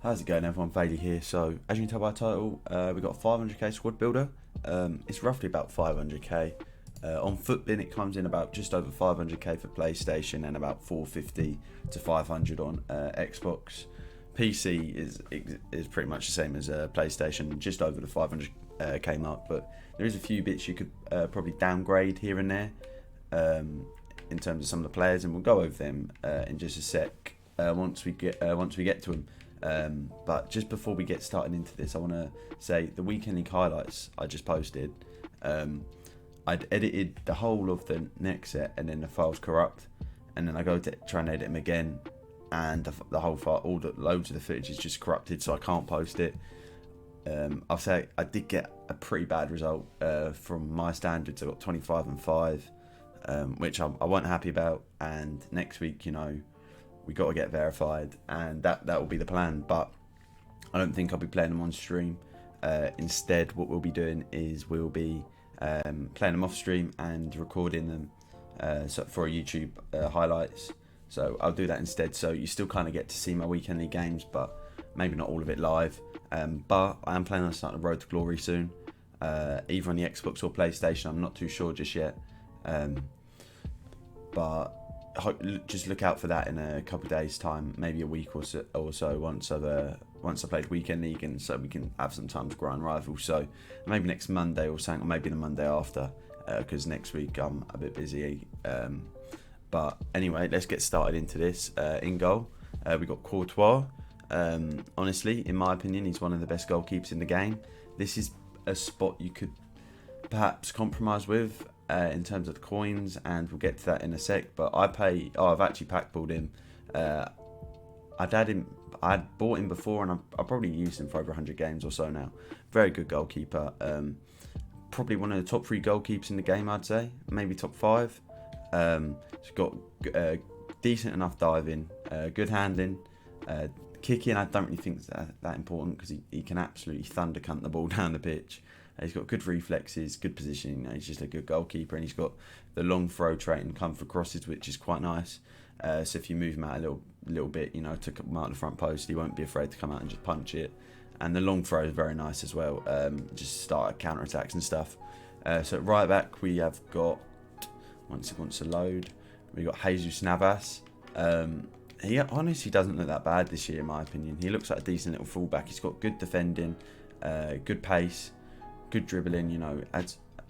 How's it going, everyone? Bailey here. So, as you can tell by the title, we've got a 500k squad builder. It's roughly about 500k. On Footbin, it comes in about just over 500k for PlayStation and about 450 to 500 on Xbox. PC is pretty much the same as PlayStation, just over the 500k mark. But there is a few bits you could probably downgrade here and there in terms of some of the players, and we'll go over them in just a sec once we get to them. But just before we get started into this, I want to say the Weekend League highlights I just posted. I'd edited the whole of the next set, and then the file's corrupt, and then I go to try and edit them again, and the whole file, loads of the footage is just corrupted, so I can't post it. I'll say I did get a pretty bad result from my standards. I got 25 and 5, which I wasn't happy about. And next week, we got to get verified, and that will be the plan. But I don't think I'll be playing them on stream. Instead, what we'll be doing is we'll be playing them off stream and recording them for YouTube highlights. So I'll do that instead. So you still kind of get to see my Weekend League games, but maybe not all of it live. But I am planning on starting the Road to Glory soon, either on the Xbox or PlayStation. I'm not too sure just yet. But just look out for that in a couple of days' time, maybe a week or so once I played Weekend League, and so we can have some time to grind rivals. So maybe next Monday or something, or maybe the Monday after, because next week I'm a bit busy. But anyway, let's get started into this. In goal, we got Courtois. Honestly, in my opinion, he's one of the best goalkeepers in the game. This is a spot you could perhaps compromise with in terms of the coins, and we'll get to that in a sec. But I've actually pack pulled him. I'd bought him before, and I probably used him for over 100 games or so now. Very good goalkeeper. Probably one of the top 3 goalkeepers in the game, I'd say. Maybe top 5. He's got decent enough diving, good handling, kicking. I don't really think it's that important, because he can absolutely thunder cunt the ball down the pitch. He's got good reflexes, good positioning. He's just a good goalkeeper, and he's got the long throw trait and come for crosses, which is quite nice. So if you move him out a little bit, to come out the front post, he won't be afraid to come out and just punch it. And the long throw is very nice as well. Just start counter attacks and stuff. So at right back we have got, once it wants to load, we got Jesus Navas. He honestly doesn't look that bad this year, in my opinion. He looks like a decent little fullback. He's got good defending, good pace, good dribbling.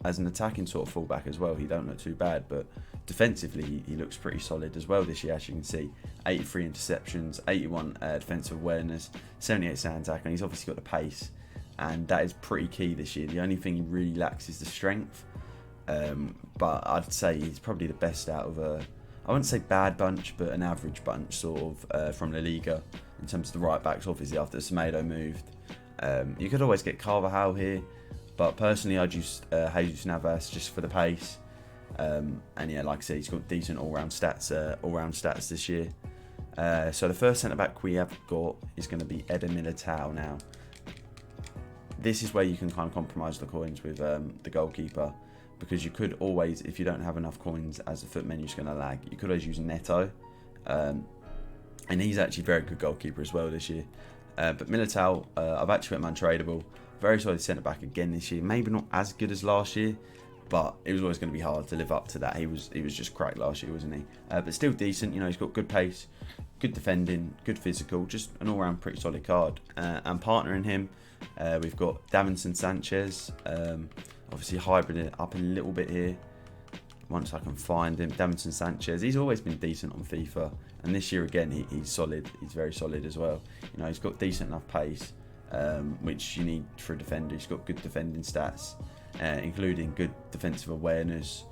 As an attacking sort of fullback as well, he don't look too bad. But defensively, he looks pretty solid as well this year. As you can see, 83 interceptions, 81 defensive awareness, 78 sound tackle. And he's obviously got the pace, and that is pretty key this year. The only thing he really lacks is the strength. But I'd say he's probably the best out of I wouldn't say bad bunch, but an average bunch sort of from La Liga in terms of the right backs. Obviously, after Semedo moved, you could always get Carvajal here, but personally I'd use Jesus Navas just for the pace. And yeah, like I said, he's got decent all-round stats this year. So the first centre back we have got is going to be Eder Militao. Now, this is where you can kind of compromise the coins with the goalkeeper, because you could always, if you don't have enough coins as the foot menu's going to lag, you could always use Neto. And he's actually a very good goalkeeper as well this year. But Militao, I've actually got him untradeable. Very solid centre back again this year. Maybe not as good as last year, but it was always going to be hard to live up to that. He was just cracked last year, wasn't he? But still decent. He's got good pace, good defending, good physical. Just an all-round pretty solid card. And partnering him, we've got Davinson Sanchez. Obviously hybrid it up a little bit here once I can find him. Davinson Sanchez, he's always been decent on FIFA, and this year again he's solid. He's very solid as well. He's got decent enough pace, which you need for a defender. He's got good defending stats, including good defensive awareness,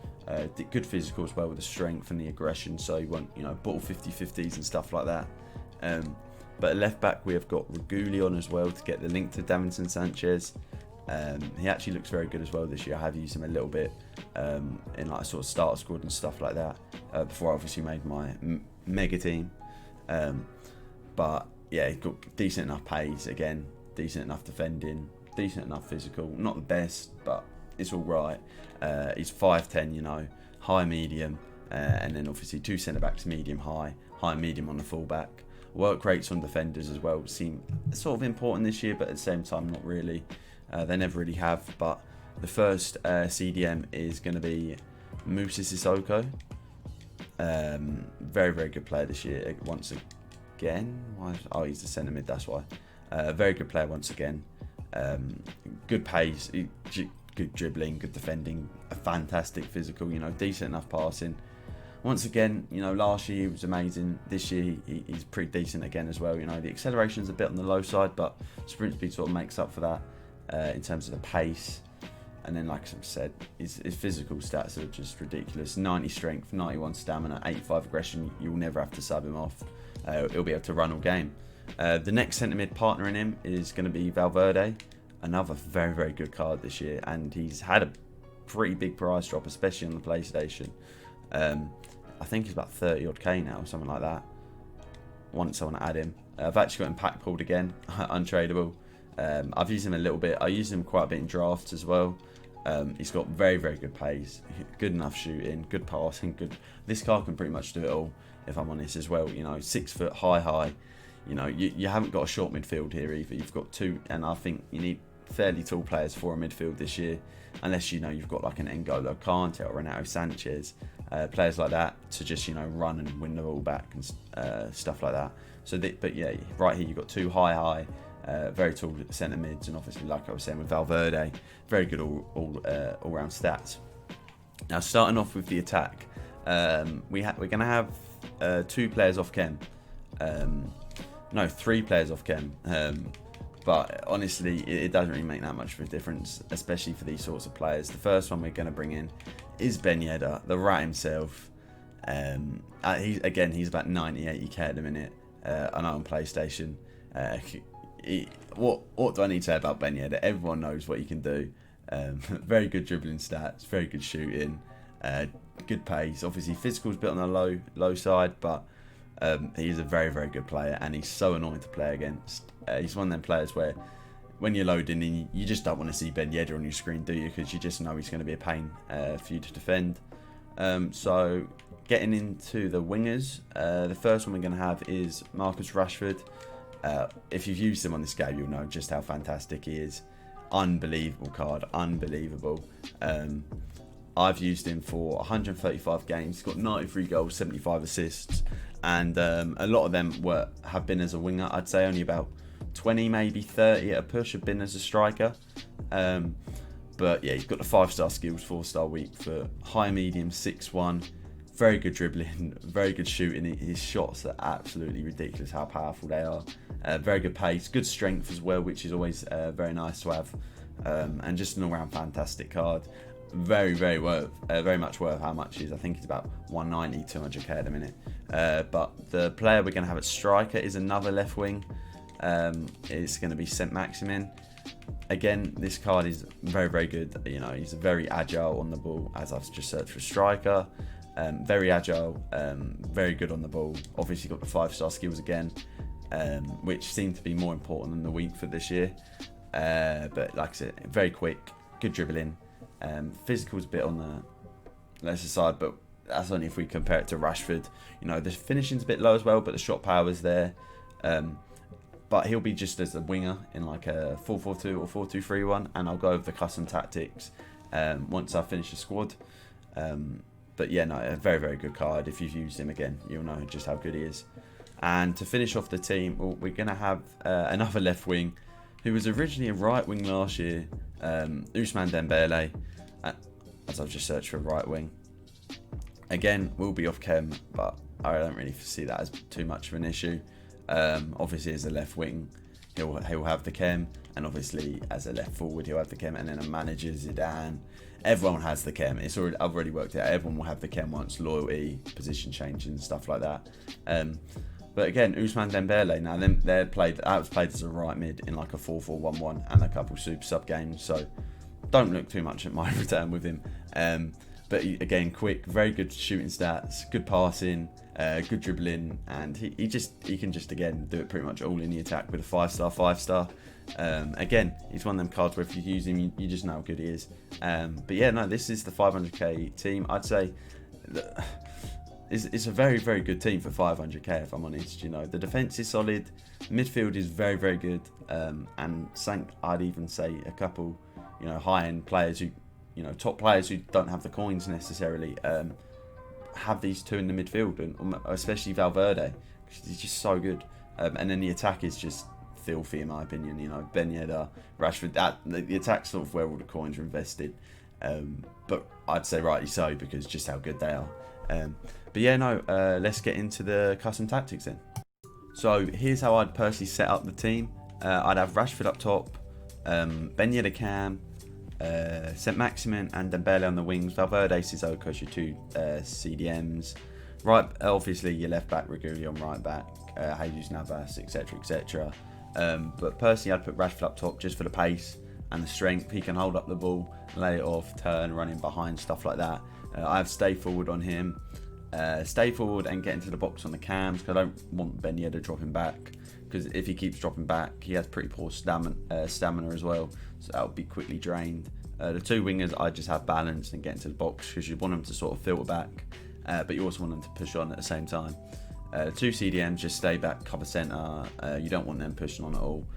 good physical as well, with the strength and the aggression. So you want bottle 50-50s and stuff like that. But at left back we have got Regulion as well to get the link to Davinson Sanchez. He actually looks very good as well this year. I have used him a little bit in like a sort of starter squad and stuff like that before I obviously made my mega team. But yeah, he's got decent enough pace again, decent enough defending, decent enough physical. Not the best, but it's all right. He's 5'10", high medium, and then obviously 2 centre backs, medium high medium on the full back. Work rates on defenders as well seem sort of important this year, but at the same time not really. They never really have. But the first CDM is going to be Musa Sissoko. Very, very good player this year once again. Oh, he's the centre mid, that's why. Very good player once again. Good pace, good dribbling, good defending, a fantastic physical, decent enough passing. Once again, last year he was amazing. This year he's pretty decent again as well. The acceleration's a bit on the low side, but sprint speed sort of makes up for that in terms of the pace. And then, like I said, his physical stats are just ridiculous. 90 strength, 91 stamina, 85 aggression. You'll never have to sub him off. He'll be able to run all game. The next centre mid partner in him is going to be Valverde. Another very, very good card this year. And he's had a pretty big price drop, especially on the PlayStation. I think he's about 30 odd K now, something like that. Want someone to add him. I've actually got him pack pulled again, untradeable. I've used him a little bit. I used him quite a bit in drafts as well. He's got very, very good pace, good enough shooting, good passing, good. This card can pretty much do it all, if I'm honest as well. 6 foot high. You haven't got a short midfield here either. You've got two, and I think you need fairly tall players for a midfield this year, unless you've got like an N'Golo Kante or Renato Sanchez, players like that to just run and win the ball back and stuff like that. But yeah, right here you've got two high. Very tall centre mids, and obviously, like I was saying with Valverde, very good all round stats. Now, starting off with the attack, we're going to have 2 players off chem. No, 3 players off chem. But honestly, it doesn't really make that much of a difference, especially for these sorts of players. The first one we're going to bring in is Ben Yedder, the rat himself. He's about 90-80k at the minute. I know on PlayStation. What do I need to say about Ben Yedder? Everyone knows what he can do. Very good dribbling stats, very good shooting, good pace. Obviously, physical's a bit on the low side, but he's a very, very good player, and he's so annoying to play against. He's one of them players where when you're loading in, you just don't want to see Ben Yedder on your screen, do you? Because you just know he's going to be a pain for you to defend. So getting into the wingers, the first one we're going to have is Marcus Rashford. If you've used him on this game, you'll know just how fantastic he is. Unbelievable card, unbelievable. I've used him for 135 games. He's got 93 goals, 75 assists, and a lot of them have been as a winger. I'd say only about 20, maybe 30 at a push have been as a striker. But yeah, he's got the 5-star skills, 4-star weak for high, medium, 6'1". Very good dribbling, very good shooting. His shots are absolutely ridiculous how powerful they are. Very good pace, good strength as well, which is always very nice to have. And just an all-round fantastic card. Very, very much worth how much he is. I think it's about 190, 200k at the minute. But the player we're going to have at striker is another left wing. It's going to be St. Maximin. Again, this card is very, very good. He's very agile on the ball, as I've just searched for striker. Very agile, very good on the ball. Obviously got the 5-star skills again, which seem to be more important than the weak for this year. But like I said, very quick, good dribbling. Physical's a bit on the lesser side, but that's only if we compare it to Rashford. The finishing's a bit low as well, but the shot power's there. But he'll be just as a winger in like a 4-4-2 or 4-2-3-1, and I'll go over the custom tactics once I finish the squad. But yeah, no, a very, very good card. If you've used him again, you'll know just how good he is. And to finish off the team, we're going to have another left wing who was originally a right wing last year, Ousmane Dembele, as I've just searched for right wing. Again, will be off chem, but I don't really see that as too much of an issue. Obviously, as a left wing, he'll have the chem, and obviously as a left forward, he'll have the chem, and then a manager, Zidane. Everyone has the chem. I've already worked it out. Everyone will have the chem once, loyalty, position changing, stuff like that. But again, Ousmane Dembele, now that was played as a right mid in like a 4-4-1-1 and a couple super sub games. So don't look too much at my return with him. But again, quick, very good shooting stats, good passing, good dribbling, and he can just again do it pretty much all in the attack with a 5-star, 5-star. Again, he's one of them cards where if you use him, you just know how good he is. But yeah, no, this is the 500k team. I'd say it's a very, very good team for 500k, if I'm honest. You know, the defence is solid, midfield is very, very good, and I'd even say a couple, you know, high-end players who, you know, top players who don't have the coins necessarily, have these two in the midfield, and especially Valverde, because he's just so good. And then the attack is just filthy, in my opinion. You know, Ben Yedder, Rashford. The attack's sort of where all the coins are invested. But I'd say rightly so, because just how good they are. But yeah, no. Let's get into the custom tactics then. So here's how I'd personally set up the team. I'd have Rashford up top, Ben Yedder cam, St. Maximin and Dembele on the wings, Valverde, Sissoko as your two CDMs. Right, obviously your left back, Regulier on right back, Jesus Navas, etc, etc. But personally, I'd put Rashford up top just for the pace and the strength. He can hold up the ball, lay it off, turn, run in behind, stuff like that. I have stay forward on him. Stay forward and get into the box on the cams, because I don't want Ben Yedder dropping back, because if he keeps dropping back, he has pretty poor stamina as well, so that'll be quickly drained. The two wingers, I just have balanced and get into the box, because you want them to sort of filter back, but you also want them to push on at the same time. Two CDMs just stay back, cover centre. You don't want them pushing on at all.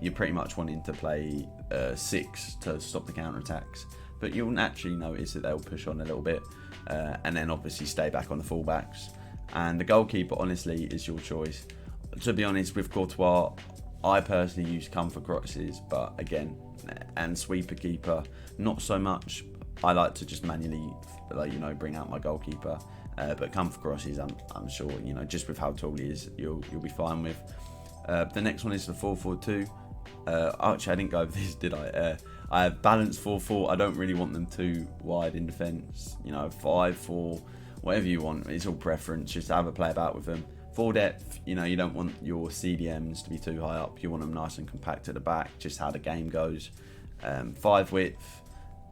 You're pretty much wanting to play 6 to stop the counter attacks, but you'll naturally notice that they'll push on a little bit, and then obviously stay back on the fullbacks. And the goalkeeper, honestly, is your choice. To be honest, with Courtois, I personally use comfort crosses, but again, and sweeper keeper, not so much. I like to just manually, like, you know, bring out my goalkeeper. But comfort crosses, I'm sure, you know, just with how tall he is, you'll be fine with. The next one is the 4-4-2. Actually, I didn't go over this, did I? I have balanced 4-4. I don't really want them too wide in defence. You know, 5-4, whatever you want. It's all preference. Just have a play about with them. Full depth, you know, you don't want your CDMs to be too high up. You want them nice and compact at the back, just how the game goes. 5 width,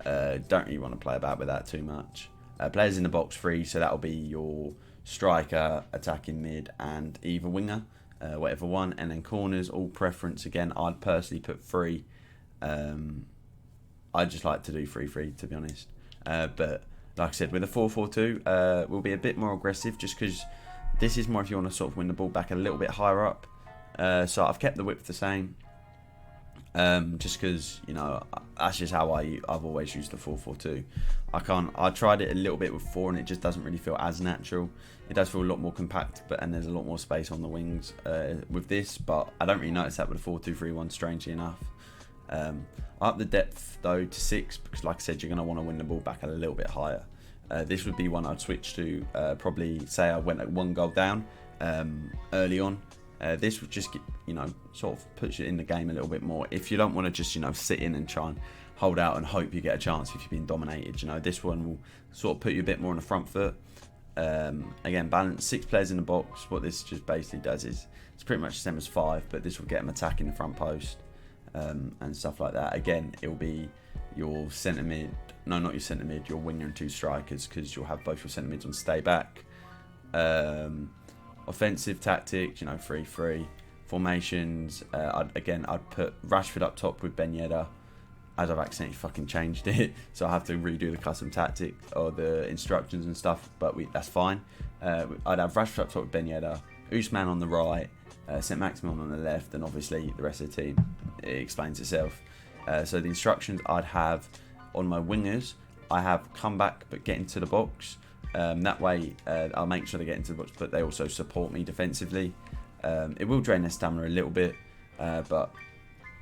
don't really want to play about with that too much. Players in the box 3, so that'll be your striker, attacking mid, and either winger, whatever one. And then corners, all preference. Again, I'd personally put 3. I just like to do 3-3, to be honest. But like I said, with a 4-4-2, we'll be a bit more aggressive, just because this is more if you want to sort of win the ball back a little bit higher up. So I've kept the width the same, just because, you know, that's just how I've always used the 4-4-2. I tried it a little bit with 4, and it just doesn't really feel as natural. It does feel a lot more compact, and there's a lot more space on the wings with this, but I don't really notice that with the 4-2-3-1, strangely enough. I up the depth though to 6, because like I said, you're going to want to win the ball back a little bit higher. This would be one I'd switch to, probably say I went at 1 goal down early on. This would just, you know, sort of puts you in the game a little bit more. If you don't want to just, you know, sit in and try and hold out and hope you get a chance if you've been dominated, you know, this one will sort of put you a bit more on the front foot. Again, balance, 6 players in the box. What this just basically does is, it's pretty much the same as 5, but this will get them attacking the front post, and stuff like that. Again, it will be your centre mid, no, not your centre mid, your winger and 2 strikers, because you'll have both your centre mids on stay back. Offensive tactics, you know, 3-3 formations. I'd put Rashford up top with Ben Yedder, as I've accidentally fucking changed it, so I have to redo the custom tactic or the instructions and stuff, but that's fine. I'd have Rashford up top with Ben Yedder, Usman on the right, St. Maximin on the left, and obviously the rest of the team. It explains itself. So the instructions I'd have on my wingers, I have come back but get into the box. That way, I'll make sure they get into the box, but they also support me defensively. It will drain their stamina a little bit, but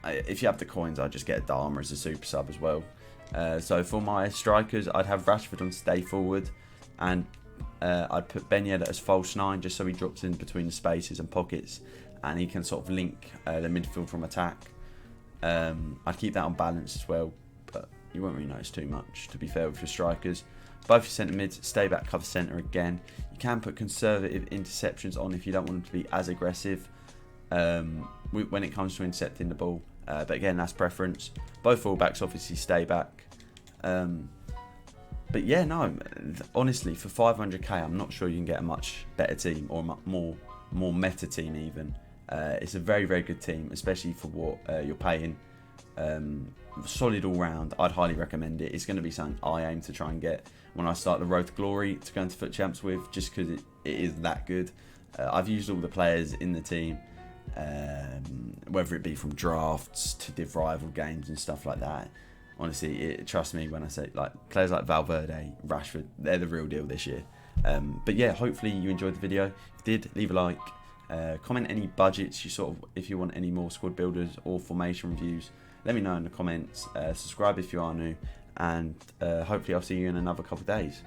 if you have the coins, I'd just get a Dharma as a super sub as well. So for my strikers, I'd have Rashford on stay forward, and I'd put Ben Yedder as false 9, just so he drops in between the spaces and pockets, and he can sort of link the midfield from attack. I'd keep that on balance as well, but you won't really notice too much, to be fair, with your strikers. Both your centre mids, stay back, cover centre again. You can put conservative interceptions on if you don't want them to be as aggressive when it comes to intercepting the ball. But again, that's preference. Both fullbacks obviously stay back. But yeah, no, honestly, for 500k, I'm not sure you can get a much better team, or more meta team even. It's a very, very good team, especially for what you're paying. Solid all round. I'd highly recommend it. It's going to be something I aim to try and get when I start the road to glory to go into Foot Champs with, just because it is that good. I've used all the players in the team, whether it be from drafts to div rival games and stuff like that. Honestly, trust me when I say, like, players like Valverde, Rashford, they're the real deal this year. But yeah, hopefully you enjoyed the video. If you did, leave a like. Comment any budgets if you want any more squad builders or formation reviews. Let me know in the comments. Subscribe if you are new, and hopefully I'll see you in another couple of days.